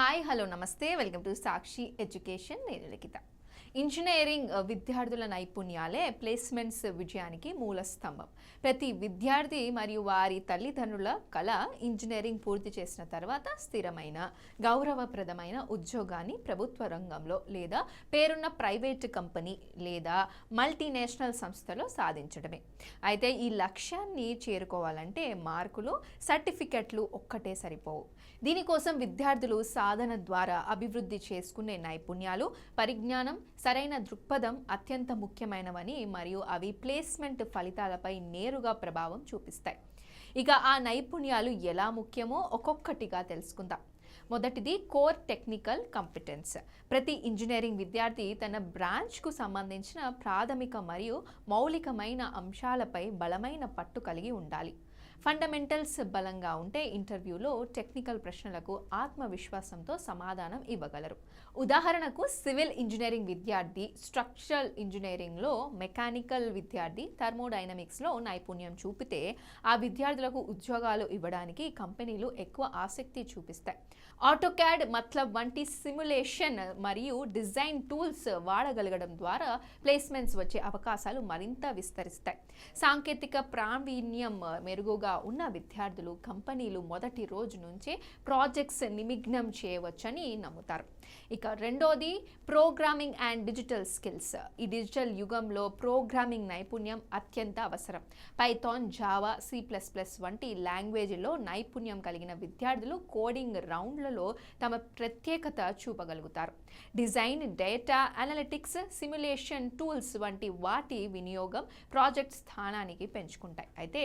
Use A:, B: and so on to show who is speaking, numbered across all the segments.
A: Hi hello నమస్తే welcome to Sakshi education. నేను లిఖిత. Engineering విద్యార్థుల నైపుణ్యాలే ప్లేస్మెంట్స్ విజయానికి మూల స్తంభం. ప్రతి విద్యార్థి మరియు వారి తల్లిదండ్రుల కళ ఇంజనీరింగ్ పూర్తి చేసిన తర్వాత స్థిరమైన గౌరవప్రదమైన ఉద్యోగాన్ని ప్రభుత్వ రంగంలో లేదా పేరున్న ప్రైవేట్ కంపెనీ లేదా మల్టీనేషనల్ సంస్థలో సాధించడమే. అయితే ఈ లక్ష్యాన్ని చేరుకోవాలంటే మార్కులు, సర్టిఫికెట్లు ఒక్కటే సరిపోవు. దీనికోసం విద్యార్థులు సాధన ద్వారా అభివృద్ధి చేసుకునే నైపుణ్యాలు, పరిజ్ఞానం, సరైన దృక్పథం అత్యంత ముఖ్యమైనవని మరియు అవి ప్లేస్మెంట్ ఫలితాలపై నేరుగా ప్రభావం చూపిస్తాయి. ఇక ఆ నైపుణ్యాలు ఎలా ముఖ్యమో ఒక్కొక్కటిగా తెలుసుకుందాం. మొదటిది కోర్ టెక్నికల్ కాంపిటెన్స్. ప్రతి ఇంజనీరింగ్ విద్యార్థి తన బ్రాంచ్కు సంబంధించిన ప్రాథమిక మరియు మౌలికమైన అంశాలపై బలమైన పట్టు కలిగి ఉండాలి. ఫండమెంటల్స్ బలంగా ఉంటే ఇంటర్వ్యూలో టెక్నికల్ ప్రశ్నలకు ఆత్మవిశ్వాసంతో సమాధానం ఇవ్వగలరు. ఉదాహరణకు సివిల్ ఇంజనీరింగ్ విద్యార్థి స్ట్రక్చరల్ ఇంజనీరింగ్లో, మెకానికల్ విద్యార్థి థర్మోడైనమిక్స్లో నైపుణ్యం చూపితే ఆ విద్యార్థులకు ఉద్యోగాలు ఇవ్వడానికి కంపెనీలు ఎక్కువ ఆసక్తి చూపిస్తాయి. ఆటోక్యాడ్, మత్లబ్ వంటి సిమ్యులేషన్ మరియు డిజైన్ టూల్స్ వాడగలగడం ద్వారా ప్లేస్మెంట్స్ వచ్చే అవకాశాలు మరింత విస్తరిస్తాయి. సాంకేతిక ప్రావీణ్యం మెరుగుగా ఉన్న విద్యార్థులు కంపెనీలు మొదటి రోజు నుంచే ప్రాజెక్ట్స్ నిమగ్నం చేయవచ్చని నమ్ముతారు. ఇక రెండోది ప్రోగ్రామింగ్ అండ్ డిజిటల్ స్కిల్స్. ఈ డిజిటల్ యుగంలో ప్రోగ్రామింగ్ నైపుణ్యం అత్యంత అవసరం. పైథాన్, జావా, C++ వంటి లాంగ్వేజ్లో నైపుణ్యం కలిగిన విద్యార్థులు కోడింగ్ రౌండ్లలో తమ ప్రత్యేకత చూపగలుగుతారు. Design, data analytics, simulation tools వంటి వాటి వినియోగం ప్రాజెక్ట్ స్థానానికి పెంచుకుంటాయి. అయితే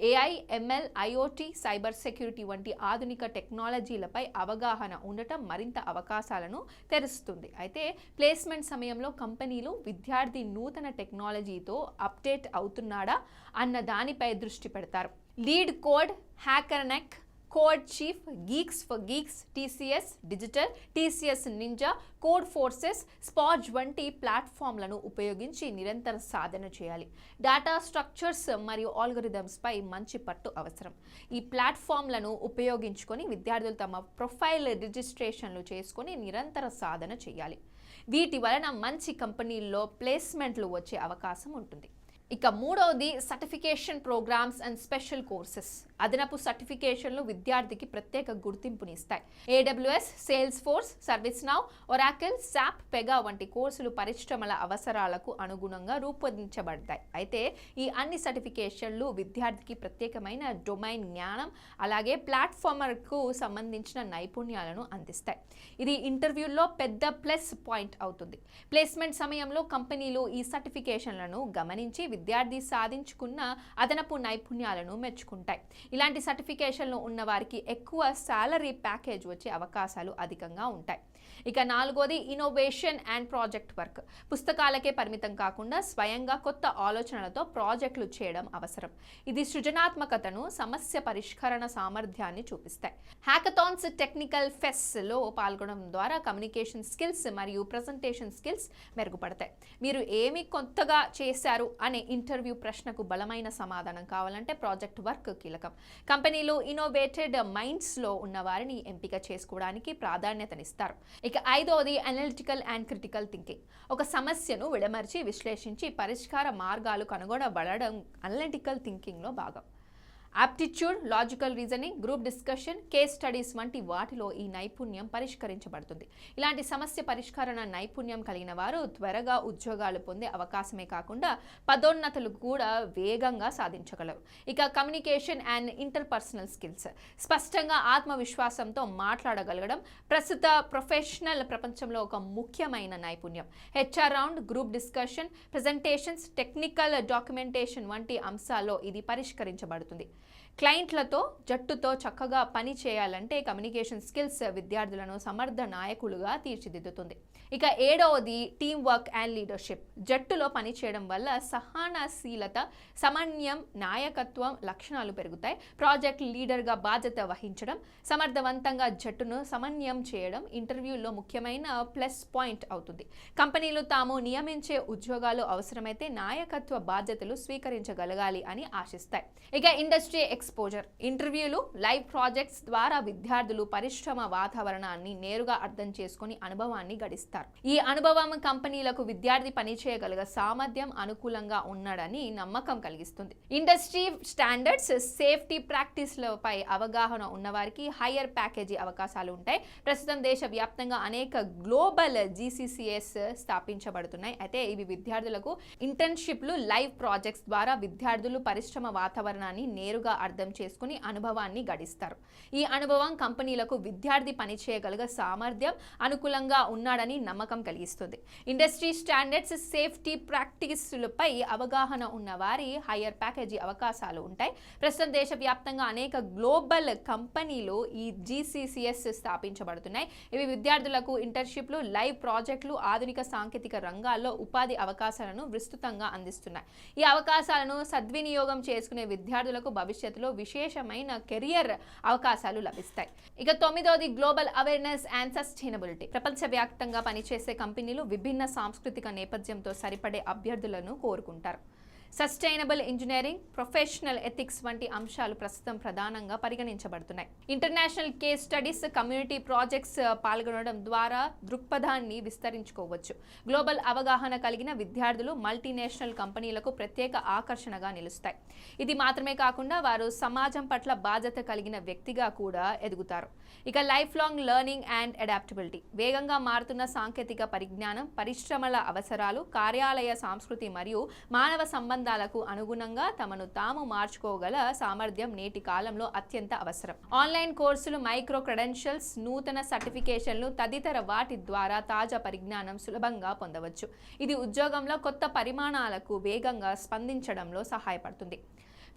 A: AI, ML, IoT, cyber security వంటి ఆధునిక టెక్నాలజీలపై అవగాహన ఉండటం మరింత అవకాశాలను తెరుస్తుంది. అయితే ప్లేస్మెంట్ సమయంలో కంపెనీలు విద్యార్థి నూతన టెక్నాలజీతో అప్డేట్ అవుతున్నాడా అన్న దానిపై దృష్టి పెడతారు. LeetCode, HackerRank, Codechef, geeks for geeks, TCS digital, TCS ninja, Codeforces, SPOJ వంటి ప్లాట్ఫామ్లను ఉపయోగించి నిరంతర సాధన చేయాలి. డేటా స్ట్రక్చర్స్ మరియు ఆల్గోరిథమ్స్ పై మంచి పట్టు అవసరం. ఈ ప్లాట్ఫామ్లను ఉపయోగించుకొని విద్యార్థులు తమ ప్రొఫైల్ రిజిస్ట్రేషన్లు చేసుకొని నిరంతర సాధన చేయాలి. వీటి వలన మంచి కంపెనీల్లో ప్లేస్మెంట్లు వచ్చే అవకాశం ఉంటుంది. ఇక మూడవది certification programmes and special courses. అదనపు సర్టిఫికేషన్లు విద్యార్థికి ప్రత్యేక గుర్తింపునిస్తాయి. AWS, Salesforce, ServiceNow, Oracle, SAP, Pega వంటి కోర్సులు పరిశ్రమల అవసరాలకు అనుగుణంగా రూపొందించబడతాయి. అయితే ఈ అన్ని సర్టిఫికేషన్లు విద్యార్థికి ప్రత్యేకమైన డొమైన్ జ్ఞానం అలాగే ప్లాట్ఫామ్కు సంబంధించిన నైపుణ్యాలను అందిస్తాయి. ఇది ఇంటర్వ్యూల్లో పెద్ద ప్లస్ పాయింట్ అవుతుంది. ప్లేస్మెంట్ సమయంలో కంపెనీలు ఈ సర్టిఫికేషన్లను గమనించి విద్యార్థి సాధించుకున్న అదనపు నైపుణ్యాలను మెచ్చుకుంటాయి. ఇలాంటి సర్టిఫికేషన్లు ఉన్న వారికి ఎక్కువ సాలరీ ప్యాకేజ్ వచ్చే అవకాశాలు అధికంగా ఉంటాయి. ఇక నాలుగోది ఇన్నోవేషన్ అండ్ ప్రాజెక్ట్ వర్క్. పుస్తకాలకే పరిమితం కాకుండా స్వయంగా కొత్త ఆలోచనలతో ప్రాజెక్టులు చేయడం అవసరం. ఇది సృజనాత్మకతను, సమస్య పరిష్కరణ సామర్థ్యాన్ని చూపిస్తాయి. హ్యాకథాన్స్, టెక్నికల్ ఫెస్ట్లో పాల్గొనడం ద్వారా కమ్యూనికేషన్ స్కిల్స్ మరియు ప్రజెంటేషన్ స్కిల్స్ మెరుగుపడతాయి. మీరు ఏమి కొత్తగా చేశారు అనే ఇంటర్వ్యూ ప్రశ్నకు బలమైన సమాధానం కావాలంటే ప్రాజెక్ట్ వర్క్ కీలకం. కంపెనీలు ఇన్నోవేటెడ్ మైండ్స్లో ఉన్న వారిని ఎంపిక చేసుకోవడానికి ప్రాధాన్యతనిస్తారు. ఇక ఐదవది అనలిటికల్ అండ్ క్రిటికల్ థింకింగ్. ఒక సమస్యను విడమర్చి విశ్లేషించి పరిష్కార మార్గాలు కనుగొనబడడం అనలిటికల్ థింకింగ్లో భాగం. Aptitude, logical reasoning, group discussion, case studies వంటి వాటిలో ఈ నైపుణ్యం పరిష్కరించబడుతుంది. ఇలాంటి సమస్య పరిష్కరణ నైపుణ్యం కలిగిన వారు త్వరగా ఉద్యోగాలు పొందే అవకాశమే కాకుండా పదోన్నతులు కూడా వేగంగా సాధించగలరు. ఇక కమ్యూనికేషన్ అండ్ ఇంటర్పర్సనల్ స్కిల్స్. స్పష్టంగా ఆత్మవిశ్వాసంతో మాట్లాడగలగడం ప్రస్తుత ప్రొఫెషనల్ ప్రపంచంలో ఒక ముఖ్యమైన నైపుణ్యం. HR round, group discussion, presentations, technical documentation వంటి అంశాల్లో ఇది పరిష్కరించబడుతుంది. క్లయింట్లతో, జట్టుతో చక్కగా పని చేయాలంటే కమ్యూనికేషన్ స్కిల్స్ విద్యార్థులను సమర్థ నాయకులుగా తీర్చిదిద్దుతుంది. ఇక ఏడవది టీమ్ వర్క్ అండ్ లీడర్షిప్. జట్టులో పనిచేయడం వల్ల సహనశీలత, సమన్వయం, నాయకత్వం లక్షణాలు పెరుగుతాయి. ప్రాజెక్ట్ లీడర్గా బాధ్యత వహించడం, సమర్థవంతంగా జట్టును సమన్వయం చేయడం ఇంటర్వ్యూలో ముఖ్యమైన ప్లస్ పాయింట్ అవుతుంది. కంపెనీలు తాము నియమించే ఉద్యోగాలు అవసరమైతే నాయకత్వ బాధ్యతలు స్వీకరించగలగాలి అని ఆశిస్తాయి. ఇక ఇండస్ట్రీ ఎక్స్పోజర్. ఇంటర్వ్యూలు, లైవ్ ప్రాజెక్ట్స్ ద్వారా విద్యార్థులు పరిశ్రమ వాతావరణాన్ని నేరుగా అర్థం చేసుకుని అనుభవాన్ని గడిస్తారు. ఈ అనుభవం కంపెనీలకు విద్యార్థి పనిచేయగలిగే సామర్థ్యం అనుకూలంగా ఉన్నాడని నమ్మకం కలిగిస్తుంది. ఇండస్ట్రీ స్టాండర్డ్స్, సేఫ్టీ ప్రాక్టీస్లపై అవగాహన ఉన్నవారికి హయ్యర్ ప్యాకేజీ అవకాశాలు ఉంటాయి. ప్రస్తుతం దేశవ్యాప్తంగా అనేక గ్లోబల్ GCCS స్థాపించబడుతున్నాయి. అయితే ఇవి విద్యార్థులకు ఇంటర్న్షిప్లు, లైవ్ ప్రాజెక్ట్స్ ద్వారా విద్యార్థులు పరిశ్రమ వాతావరణాన్ని నేరుగా అర్థం చేసుకుని అనుభవాన్ని గడిస్తారు. ఈ అనుభవం కంపెనీలకు విద్యార్థి పనిచేయగలిగే సామర్థ్యం అనుకూలంగా ఉన్నాడని నమ్మకం కలిగిస్తుంది. ఇండస్ట్రీ స్టాండర్డ్స్, సేఫ్టీ ప్రాక్టీసులపై అవగాహన ఉన్న వారి హయ్యర్ ప్యాకేజీ అవకాశాలు ఉంటాయి. ప్రస్తుతం దేశవ్యాప్తంగా అనేక గ్లోబల్ కంపెనీలు ఈ GCCS స్థాపించబడుతున్నాయి. ఇవి విద్యార్థులకు ఇంటర్న్షిప్లు, లైవ్ ప్రాజెక్టులు, ఆధునిక సాంకేతిక రంగాల్లో ఉపాధి అవకాశాలను విస్తృతంగా అందిస్తున్నాయి. ఈ అవకాశాలను సద్వినియోగం చేసుకునే విద్యార్థులకు భవిష్యత్తులో విశేషమైన కెరియర్ అవకాశాలు లభిస్తాయి. ఇక 9వది గ్లోబల్ అవేర్నెస్ అండ్ సస్టైనబిలిటీ. ప్రపంచవ్యాప్తంగా పనిచేసే కంపెనీలు విభిన్న సాంస్కృతిక నేపథ్యంతో సరిపడే అభ్యర్థులను కోరుకుంటారు. సస్టైనబుల్ ఇంజనీరింగ్, ప్రొఫెషనల్ ఎథిక్స్ వంటి అంశాలు ప్రస్తుతం ప్రధానంగా పరిగణించబడుతున్నాయి. International case studies, community projects పాల్గొనడం ద్వారా దృక్పథాన్ని విస్తరించుకోవచ్చు. గ్లోబల్ అవగాహన కలిగిన విద్యార్థులు మల్టీనేషనల్ కంపెనీలకు ప్రత్యేక ఆకర్షణగా నిలుస్తాయి. ఇది మాత్రమే కాకుండా వారు సమాజం పట్ల బాధ్యత కలిగిన వ్యక్తిగా కూడా ఎదుగుతారు. ఇక life long learning and adaptability. వేగంగా మారుతున్న సాంకేతిక పరిజ్ఞానం, పరిశ్రమల అవసరాలు, కార్యాలయ సంస్కృతి మరియు మానవ సంబంధాలకు అనుగుణంగా తమను తాము మార్చుకోగల సామర్థ్యం నేటి కాలంలో అత్యంత అవసరం. ఆన్లైన్ కోర్సులు, మైక్రో క్రెడెన్షియల్స్, నూతన సర్టిఫికేషన్లు తదితర వాటి ద్వారా తాజా పరిజ్ఞానం సులభంగా పొందవచ్చు. ఇది ఉద్యోగంలో కొత్త పరిమాణాలకు వేగంగా స్పందించడంలో సహాయపడుతుంది.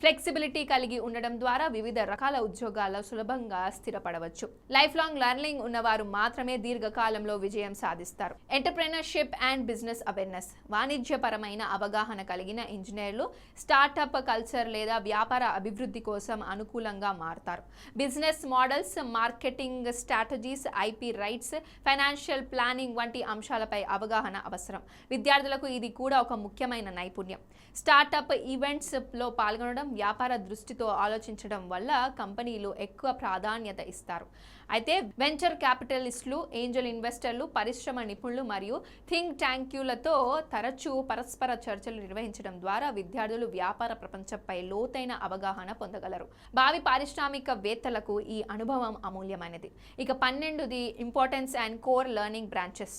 A: ఫ్లెక్సిబిలిటీ కలిగి ఉండడం ద్వారా వివిధ రకాల ఉద్యోగాల్లో సులభంగా స్థిరపడవచ్చు. లైఫ్ లాంగ్ లెర్నింగ్ ఉన్నవారు మాత్రమే దీర్ఘకాలంలో విజయం సాధిస్తారు. Entrepreneurship and business awareness. వాణిజ్యపరమైన అవగాహన కలిగిన ఇంజనీర్లు స్టార్టప్ కల్చర్ లేదా వ్యాపార అభివృద్ధి కోసం అనుకూలంగా మారతారు. Business models, marketing strategies, IP rights, financial planning వంటి అంశాలపై అవగాహన అవసరం. విద్యార్థులకు ఇది కూడా ఒక ముఖ్యమైన నైపుణ్యం. స్టార్టప్ ఈవెంట్స్లో పాల్గొనడం, వ్యాపార దృష్టితో ఆలోచించడం వల్ల కంపెనీలు ఎక్కువ ప్రాధాన్యత ఇస్తారు. అయితే వెంచర్ క్యాపిటలిస్టులు, ఏంజల్ ఇన్వెస్టర్లు, పరిశ్రమ నిపుణులు మరియు థింక్ ట్యాంక్యులతో తరచూ పరస్పర చర్చలు నిర్వహించడం ద్వారా విద్యార్థులు వ్యాపార ప్రపంచంపై లోతైన అవగాహన పొందగలరు. భావి పారిశ్రామికవేత్తలకు ఈ అనుభవం అమూల్యమైనది. ఇక 12ది importance and core learning branches.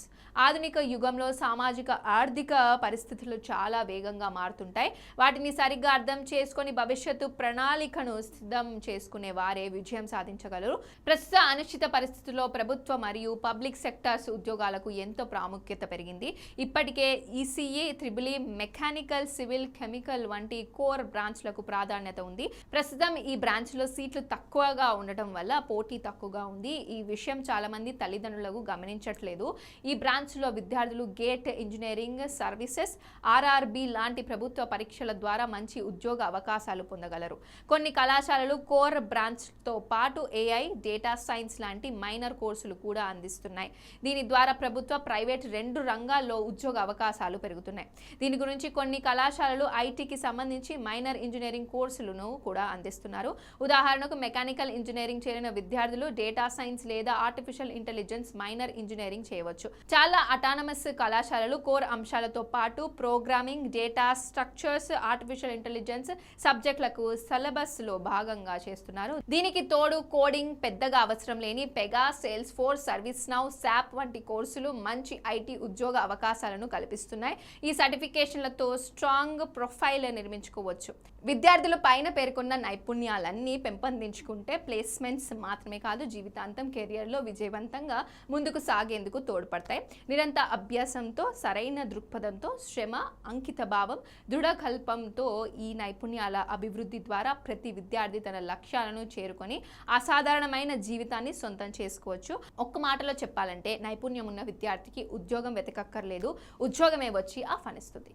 A: ఆధునిక యుగంలో సామాజిక, ఆర్థిక పరిస్థితులు చాలా వేగంగా మారుతుంటాయి. వాటిని సరిగ్గా అర్థం చేసుకొని భవిష్యత్తు ప్రణాళికను సిద్ధం చేసుకునే వారే విజయం సాధించగలరు. ప్రస్తుత అనిశ్చిత పరిస్థితుల్లో ప్రభుత్వ మరియు పబ్లిక్ సెక్టార్స్ ఉద్యోగాలకు ఎంతో ప్రాముఖ్యత పెరిగింది. ఇప్పటికే ECE, EEE, mechanical, civil, chemical వంటి కోర్ బ్రాంచ్లకు ప్రాధాన్యత ఉంది. ప్రస్తుతం ఈ బ్రాంచ్లో సీట్లు తక్కువగా ఉండటం వల్ల పోటీ తక్కువగా ఉంది. ఈ విషయం చాలా మంది తల్లిదండ్రులకు గమనించట్లేదు. ఈ బ్రాంచ్లో విద్యార్థులు గేట్, ఇంజనీరింగ్ సర్వీసెస్, RRB లాంటి ప్రభుత్వ పరీక్షల ద్వారా మంచి ఉద్యోగ అవకాశాలు పొందగలరు. కొన్ని కళాశాలలు కోర్ బ్రాంచ్తో పాటు AI, డేటా సైన్స్ లాంటి మైనర్ కోర్సులు కూడా అందిస్తున్నాయి. దీని ద్వారా ప్రభుత్వ, ప్రైవేట్ రెండు రంగాల్లో ఉద్యోగ అవకాశాలు పెరుగుతున్నాయి. దీని గురించి కొన్ని కళాశాలలు ITకి సంబంధించి మైనర్ ఇంజనీరింగ్ కోర్సులను కూడా అందిస్తున్నారు. ఉదాహరణకు మెకానికల్ ఇంజనీరింగ్ చేరిన విద్యార్థులు డేటా సైన్స్ లేదా ఆర్టిఫిషియల్ ఇంటెలిజెన్స్ మైనర్ ఇంజనీరింగ్ చేయవచ్చు. చాలా అటానమస్ కళాశాలలు కోర్ అంశాలతో పాటు programming, data structures, artificial intelligence సబ్జెక్టులకు సిలబస్ లో భాగంగా చేస్తున్నారు. దీనికి తోడు కోడింగ్ పెద్దగా అవసరం లేని Pega, Salesforce, ServiceNow, SAP వంటి కోర్సులు మంచి IT ఉద్యోగ అవకాశాలను కల్పిస్తున్నాయి. ఈ సర్టిఫికేషన్లతో స్ట్రాంగ్ ప్రొఫైల్ నిర్మించుకోవచ్చు. విద్యార్థులు పైన పేర్కొన్న నైపుణ్యాలన్నీ పెంపొందించుకుంటే ప్లేస్మెంట్స్ మాత్రమే కాదు, జీవితాంతం కెరియర్లో విజయవంతంగా ముందుకు సాగేందుకు తోడ్పడతాయి. నిరంతర అభ్యాసంతో, సరైన దృక్పథంతో, శ్రమ, అంకిత భావం, దృఢకల్పంతో ఈ నైపుణ్యాల అభివృద్ధి ద్వారా ప్రతి విద్యార్థి తన లక్ష్యాలను చేరుకొని అసాధారణమైన జీవితాన్ని సొంతం చేసుకోవచ్చు. ఒక్క మాటలో చెప్పాలంటే నైపుణ్యం ఉన్న విద్యార్థికి ఉద్యోగం వెతకక్కర్లేదు, ఉద్యోగమే వచ్చి ఆహ్వానిస్తుంది.